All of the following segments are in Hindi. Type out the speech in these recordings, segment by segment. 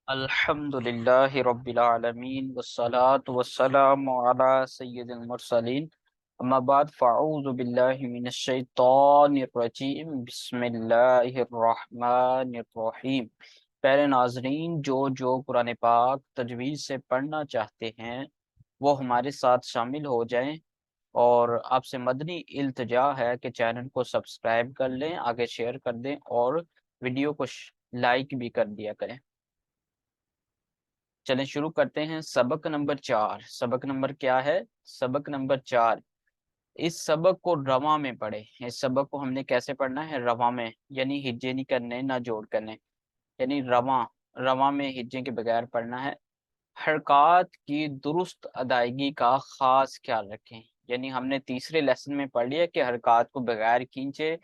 अल्हम्दुलिल्लाहि रब्बिल आलमीन वस्सलातु वस्सलामु अला सय्यिदिल मुरसलीन अम्मा बाद फ़अऊज़ु बिल्लाहि मिनश शैतानिर रजीम बिस्मिल्लाहिर रहमानिर रहीम। प्यारे नाज़रीन, जो जो कुरान पाक तजवीज़ से पढ़ना चाहते हैं वो हमारे साथ शामिल हो जाएं। और आपसे मदनी इल्तिजा है कि चैनल को सब्सक्राइब कर लें, आगे शेयर कर दें और वीडियो को लाइक भी कर दिया करें। चलें शुरू करते हैं। सबक नंबर 4। सबक नंबर क्या है? सबक नंबर 4। इस सबक को रवा में पढ़े। इस सबक को हमने कैसे पढ़ना है? रवा में, यानी हिज्जे नहीं करने, ना जोड़ करने, यानी रवा रवा में हिज्जे के बगैर पढ़ना है। हरकत की दुरुस्त अदायगी का खास ख्याल रखें। यानी हमने तीसरे लेसन में पढ़ लिया कि हरकत को बगैर खींचे,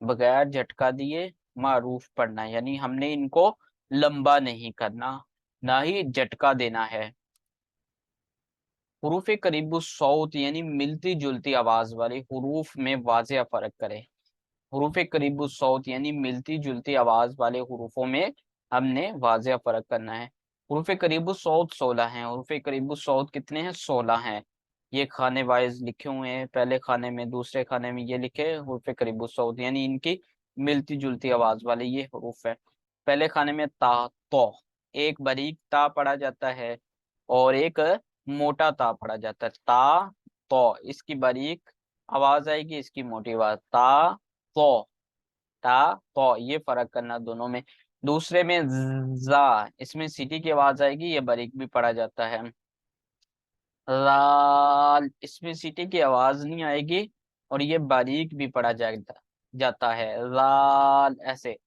बगैर झटका दिए मारूफ पढ़ना है, यानी हमने इनको लंबा नहीं करना, ना ही झटका देना है। हुरूफ करीबु सौत यानी मिलती जुलती आवाज वाले हुरूफ में वाज़ेह फर्क करें। हुरूफ करीबु सौत यानी मिलती जुलती आवाज वाले हुरूफों में हमने वाज़ेह फर्क करना है। हुरूफ करीबु सौत 16 हैं। हुरूफ करीबु सौत कितने हैं? 16 हैं। ये खाने वाइज लिखे हुए हैं, पहले खाने में दूसरे खाने में ये लिखे हुरूफ करीबु सौत, यानी इनकी मिलती जुलती आवाज वाले ये हुरूफ है। पहले खाने में ता, तो, एक बारीक ता पढ़ा जाता है और एक मोटा ता पढ़ा जाता है। ता, तो, इसकी बारीक आवाज आएगी, इसकी मोटी आवाज। ता, तो, ता, तो, ये फर्क करना दोनों में। दूसरे में जा, इसमें सीटी की आवाज आएगी, ये बारीक भी पढ़ा जाता है। लाल, इसमें सीटी की आवाज नहीं आएगी और ये बारीक भी पढ़ा जाता है। लाल ऐसे।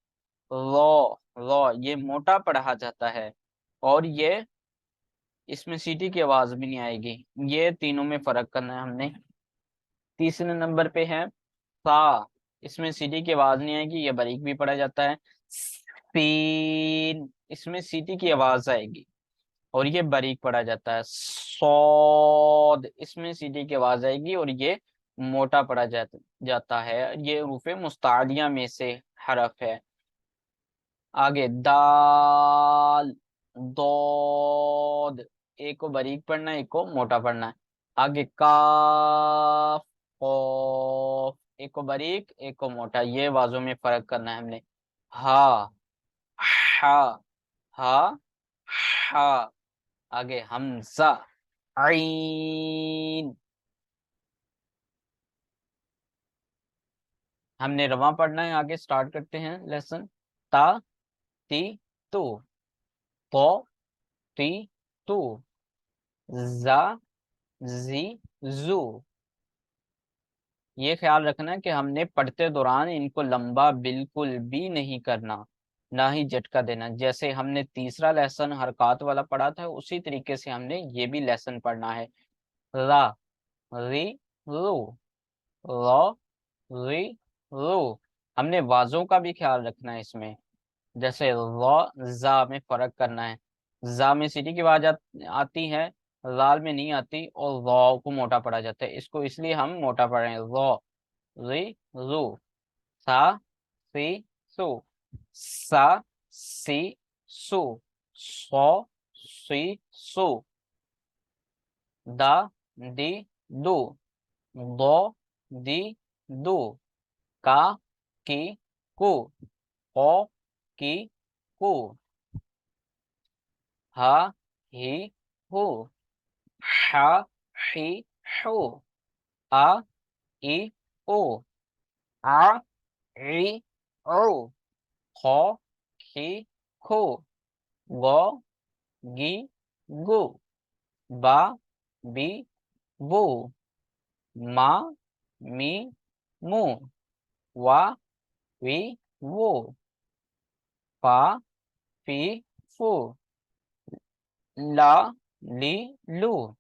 रो ये मोटा पढ़ा जाता है और ये इसमें सीटी की आवाज भी नहीं आएगी। ये तीनों में फर्क करना है हमने। तीसरे नंबर पे है सा, इसमें सीटी की आवाज नहीं आएगी, ये बारीक भी पढ़ा जाता है। सीन, इसमें सीटी की आवाज आएगी और ये बारीक पढ़ा जाता है। सौद, इसमें सीटी की आवाज आएगी और ये मोटा पढ़ा जाता है। ये रूफे मुस्तादिया में से हरफ है। आगे दाल, दौद, एक को बारीक पढ़ना है, एक को मोटा पढ़ना है। आगे काफ, कौफ, एक को बारीक एक को मोटा, ये आवाजों में फर्क करना है हमने। हा, हा, हा, हा। आगे हमजा, आइन। हमने रवा पढ़ना है। आगे स्टार्ट करते हैं लेसन। ता, ती, तू, तो, ती, तू, जा, जी, जू। ये ख्याल रखना कि हमने पढ़ते दौरान इनको लंबा बिल्कुल भी नहीं करना, ना ही झटका देना। जैसे हमने तीसरा लेसन हरकत वाला पढ़ा था, उसी तरीके से हमने ये भी लेसन पढ़ना है। रा, री, रू, रो, री, रू। हमने वाजों का भी ख्याल रखना है इसमें। जैसे रो, जा में फर्क करना है। जा में सीटी की आवाज आती है, लाल में नहीं आती, और रो को मोटा पढ़ा जाता है। इसको इसलिए हम मोटा पढ़ रहे हैं। रो, री, रू, सा, सी, सु, सा, सी, सु, सो, सी, सु, दा, दी, दू, दो, दी, दू, का, की, कु, को, की, कु, हा, ही, हु, हा, ही, हु, आ, ई, उ, आ, ई, उ, खो, खी, खू, गो, गी, गु, बा, बी, बू, मा, मी, मू, वा, वी, वो, फा, फी, फू, ला, ली, लू,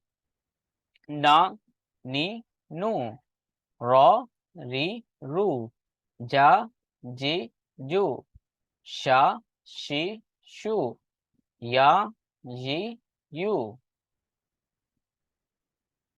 ना, नी, नू, रो, री, रू, जा, जी, जू, शा, शी, शू, या, जी, यू,